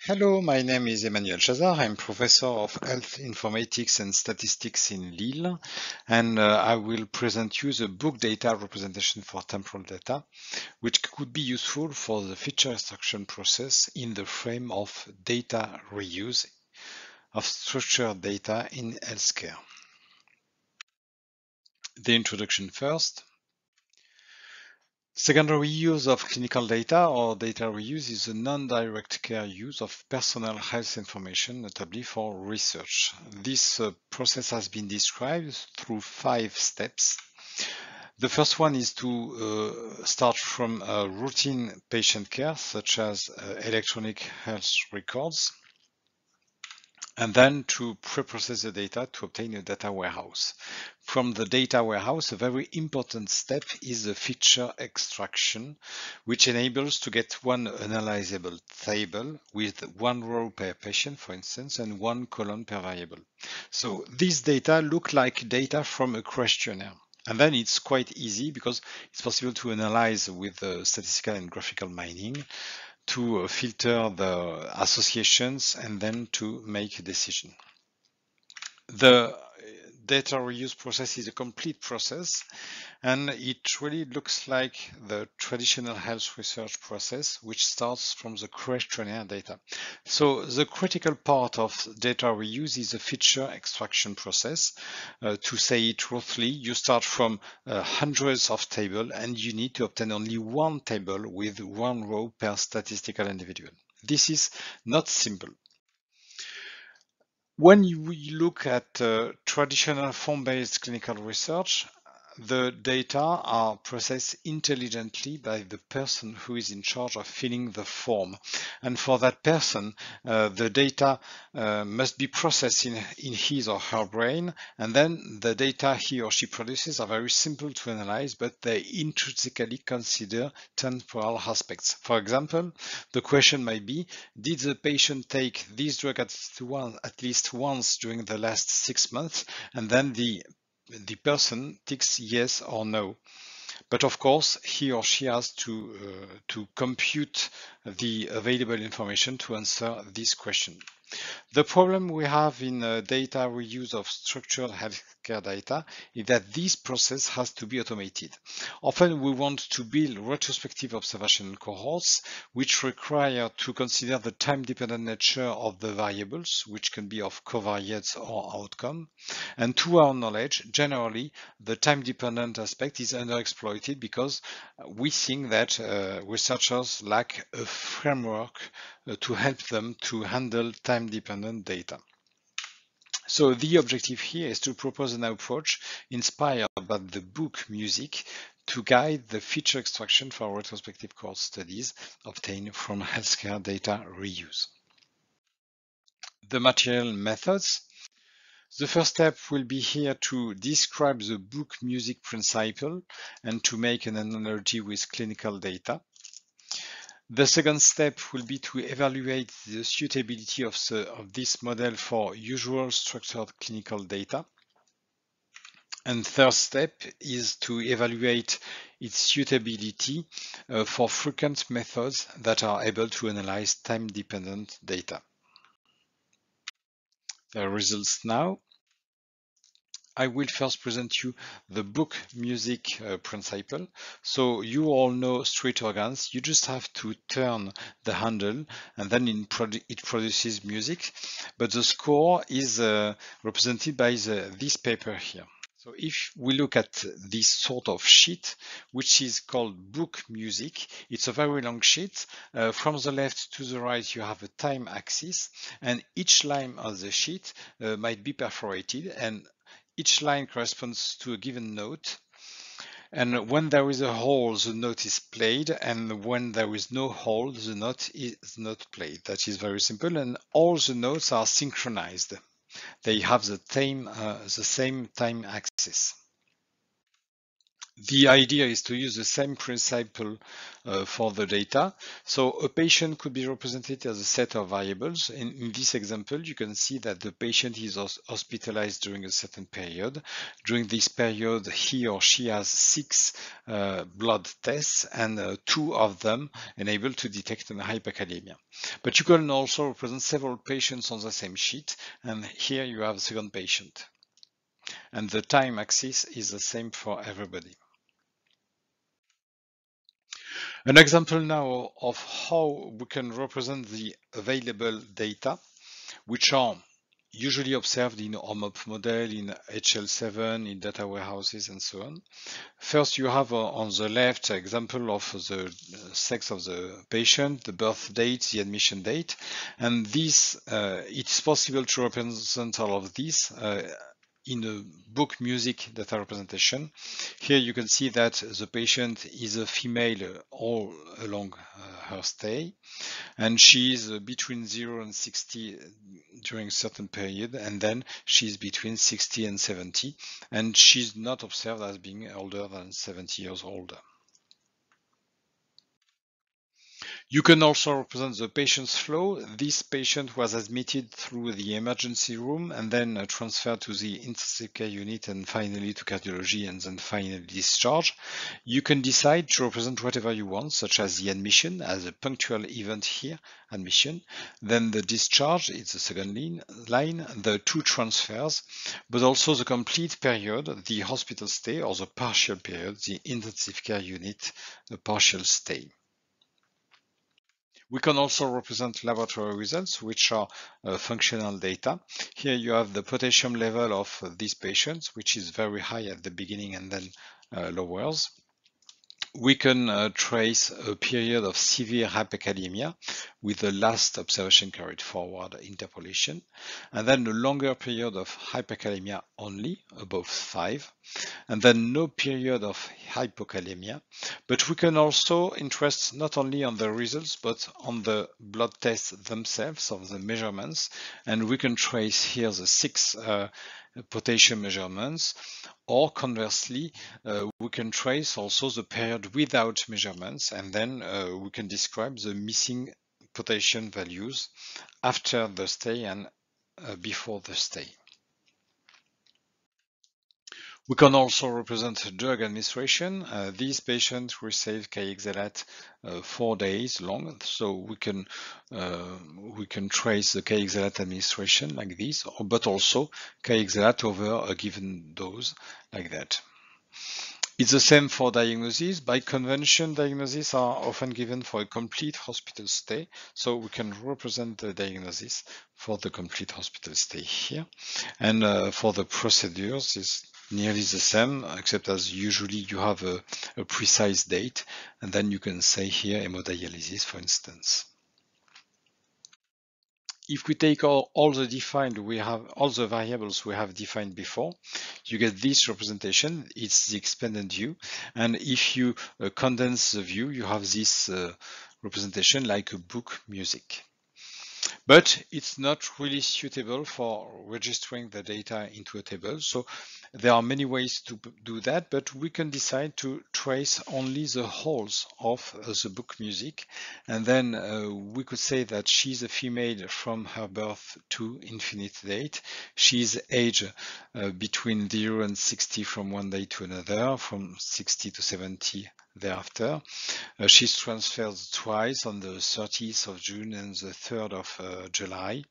Hello, my name is Emmanuel Chazard. I'm professor of health informatics and statistics in Lille, and I will present you the book data representation for temporal data, which could be useful for the feature extraction process in the frame of data reuse of structured data in healthcare. The introduction first. Secondary use of clinical data or data reuse is a non-direct care use of personal health information, notably for research. This process has been described through 5 steps. The first one is to start from routine patient care, such as electronic health records, and then to pre-process the data to obtain a data warehouse. From the data warehouse, a very important step is the feature extraction, which enables to get one analyzable table with one row per patient, for instance, and one column per variable. So these data look like data from a questionnaire. And then it's quite easy because it's possible to analyze with statistical and graphical mining to filter the associations and then to make a decision. The data reuse process is a complete process, and it really looks like the traditional health research process, which starts from the questionnaire data. So the critical part of data reuse is the feature extraction process. To say it roughly, you start from hundreds of tables, and you need to obtain only one table with one row per statistical individual. This is not simple. When we look at traditional form-based clinical research, the data are processed intelligently by the person who is in charge of filling the form. And for that person, the data must be processed in his or her brain, and then the data he or she produces are very simple to analyze, but they intrinsically consider temporal aspects. For example, the question might be, did the patient take this drug at least once during the last 6 months? And then the person ticks yes or no. But of course, he or she has to compute the available information to answer this question. The problem we have in data reuse of structured healthcare data is that this process has to be automated. Often we want to build retrospective observation cohorts, which require to consider the time-dependent nature of the variables, which can be of covariates or outcome. And to our knowledge, generally, the time-dependent aspect is underexploited because we think that researchers lack a framework to help them to handle time-dependent data. So the objective here is to propose an approach inspired by the book Music to guide the feature extraction for retrospective cohort studies obtained from healthcare data reuse. The material methods. The first step will be here to describe the book music principle and to make an analogy with clinical data. The second step will be to evaluate the suitability of this model for usual structured clinical data. And third step is to evaluate its suitability for frequent methods that are able to analyze time-dependent data. The results now. I will first present you the book music principle. So you all know street organs. You just have to turn the handle and then it produces music. But the score is represented by this paper here. So if we look at this sort of sheet, which is called book music, it's a very long sheet. From the left to the right, you have a time axis, and each line of the sheet might be perforated, and each line corresponds to a given note. And when there is a hole, the note is played, and when there is no hole, the note is not played. That is very simple, and all the notes are synchronized. They have the same time axis. The idea is to use the same principle for the data. So a patient could be represented as a set of variables. In this example, you can see that the patient is hospitalized during a certain period. During this period, he or she has 6 blood tests, and 2 of them enable to detect an hyperkalemia. But you can also represent several patients on the same sheet, and here you have a second patient. And the time axis is the same for everybody. An example now of how we can represent the available data, which are usually observed in OMOP model, in HL7, in data warehouses, and so on. First, you have on the left example of the sex of the patient, the birth date, the admission date, and this it's possible to represent all of these in a book music data representation. Here you can see that the patient is a female all along her stay, and she is between 0 and 60 during a certain period, and then she's between 60 and 70, and she's not observed as being older than 70 years old. You can also represent the patient's flow. This patient was admitted through the emergency room and then transferred to the intensive care unit and finally to cardiology and then finally discharged. You can decide to represent whatever you want, such as the admission as a punctual event here, admission, then the discharge, it's the second line, the 2 transfers, but also the complete period, the hospital stay, or the partial period, the intensive care unit, the partial stay. We can also represent laboratory results, which are functional data. Here you have the potassium level of these patients, which is very high at the beginning and then lowers. We can trace a period of severe hyperkalemia with the last observation carried forward interpolation, and then a longer period of hyperkalemia only, above 5, and then no period of hypokalemia. But we can also interest not only on the results, but on the blood tests themselves, of the measurements, and we can trace here the 6 potassium measurements, or conversely, we can trace also the period without measurements, and then we can describe the missing potassium values after the stay and before the stay. We can also represent drug administration. These patients receive KXLAT 4 days long, so we can trace the KXLAT administration like this, but also KXLAT over a given dose like that. It's the same for diagnosis. By convention, diagnoses are often given for a complete hospital stay, so we can represent the diagnosis for the complete hospital stay here. And for the procedures, it's nearly the same, except as usually you have a precise date, and then you can say here hemodialysis, for instance. If we take all the defined, we have all the variables we have defined before, you get this representation. It's the expanded view, and if you condense the view, you have this representation like a book music. But it's not really suitable for registering the data into a table. So there are many ways to do that, but we can decide to trace only the wholes of the book music. And then we could say that she's a female from her birth to infinite date. She's aged between 0 and 60 from one day to another, from 60 to 70 thereafter. She's transferred twice, on the 30th of June and the 3rd of July.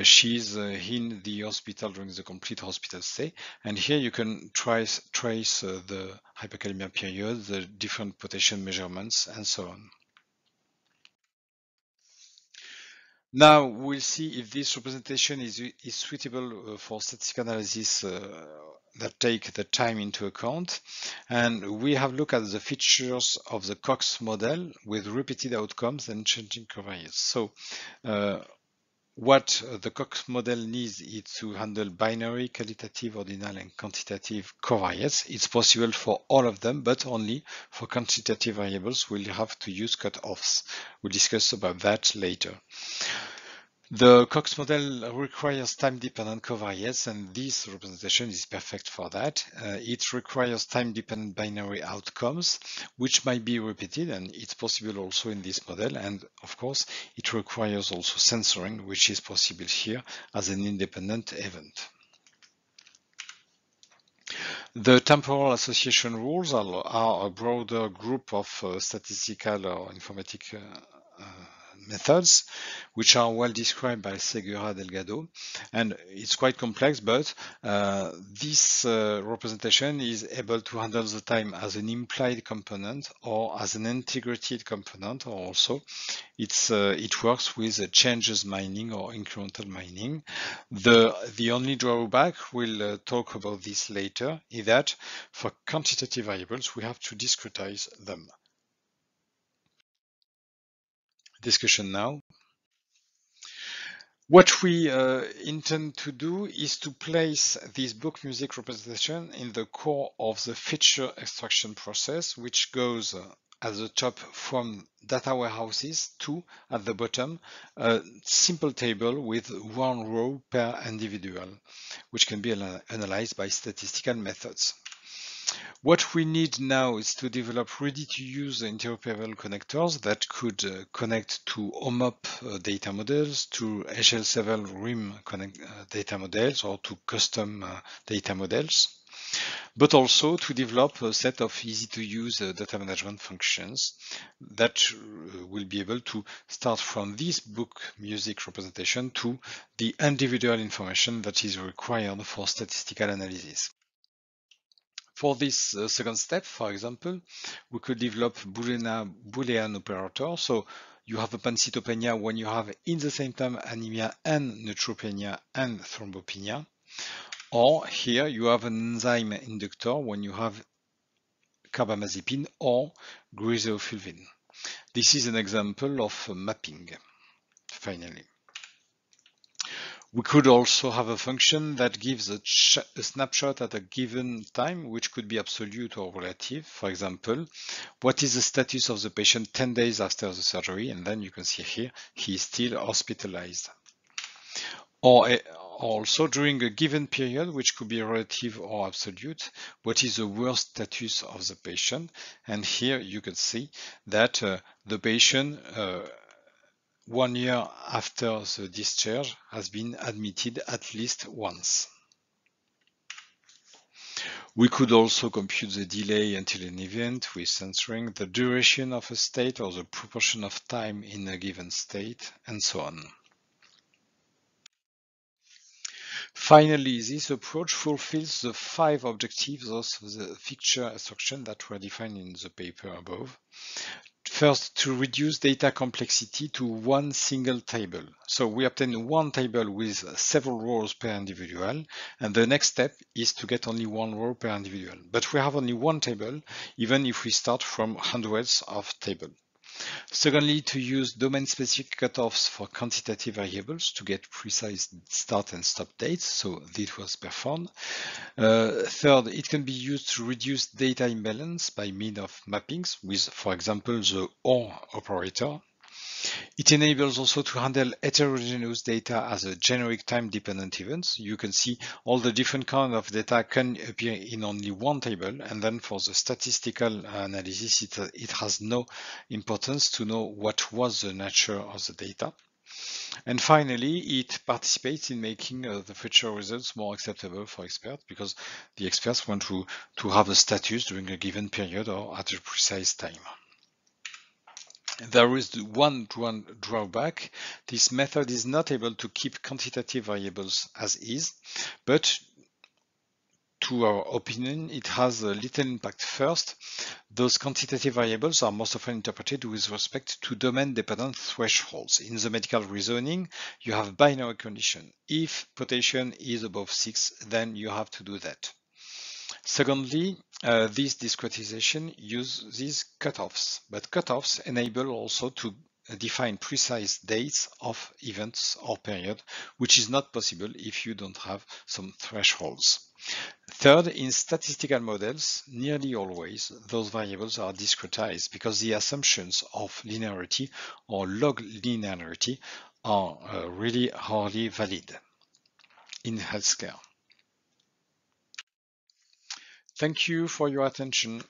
She's in the hospital during the complete hospital stay, and here you can trace the hyperkalemia period, the different potassium measurements, and so on. Now we'll see if this representation is suitable for statistical analysis that take the time into account. And we have looked at the features of the Cox model with repeated outcomes and changing covariates. So what the Cox model needs is to handle binary, qualitative, ordinal, and quantitative covariates. It's possible for all of them, but only for quantitative variables we'll have to use cutoffs. We'll discuss about that later. The Cox model requires time-dependent covariates, and this representation is perfect for that. It requires time-dependent binary outcomes, which might be repeated, and it's possible also in this model. And of course, it requires also censoring, which is possible here as an independent event. The temporal association rules are a broader group of statistical or informatic methods, which are well described by Segura Delgado, and it's quite complex, but this representation is able to handle the time as an implied component or as an integrated component, or also it works with changes mining or incremental mining. The only drawback, we'll talk about this later, is that for quantitative variables we have to discretize them. Discussion now. What we intend to do is to place this book music representation in the core of the feature extraction process, which goes at the top from data warehouses to, at the bottom, a simple table with one row per individual, which can be analyzed by statistical methods. What we need now is to develop ready-to-use interoperable connectors that could connect to OMOP data models, to HL7 RIM data models, or to custom data models, but also to develop a set of easy-to-use data management functions that will be able to start from this book music representation to the individual information that is required for statistical analysis. For this second step, for example, we could develop Boolean operator. So you have a pancytopenia when you have in the same time anemia and neutropenia and thrombopenia. Or here you have an enzyme inductor when you have carbamazepine or griseofulvin. This is an example of mapping, finally. We could also have a function that gives a snapshot at a given time, which could be absolute or relative. For example, what is the status of the patient 10 days after the surgery? And then you can see here, he is still hospitalized. Or also during a given period, which could be relative or absolute, what is the worst status of the patient? And here you can see that the patient 1 year after the discharge has been admitted at least once. We could also compute the delay until an event with censoring, the duration of a state or the proportion of time in a given state, and so on. Finally, this approach fulfills the 5 objectives of the feature extraction that were defined in the paper above. First, to reduce data complexity to one single table. So we obtain one table with several rows per individual, and the next step is to get only one row per individual. But we have only one table, even if we start from hundreds of tables. Secondly, to use domain-specific cutoffs for quantitative variables to get precise start and stop dates. So this was performed. Third, it can be used to reduce data imbalance by means of mappings with, for example, the OR operator. It enables also to handle heterogeneous data as a generic time-dependent events. You can see all the different kinds of data can appear in only one table, and then for the statistical analysis, it has no importance to know what was the nature of the data. And finally, it participates in making the future results more acceptable for experts, because the experts want to have a status during a given period or at a precise time. There is one drawback. This method is not able to keep quantitative variables as is, but to our opinion, it has a little impact. First, those quantitative variables are most often interpreted with respect to domain-dependent thresholds. In the medical reasoning, you have binary condition. If potassium is above 6, then you have to do that. Secondly, this discretization uses cutoffs, but cutoffs enable also to define precise dates of events or period, which is not possible if you don't have some thresholds. Third, in statistical models, nearly always those variables are discretized because the assumptions of linearity or log linearity are really hardly valid in healthcare. Thank you for your attention.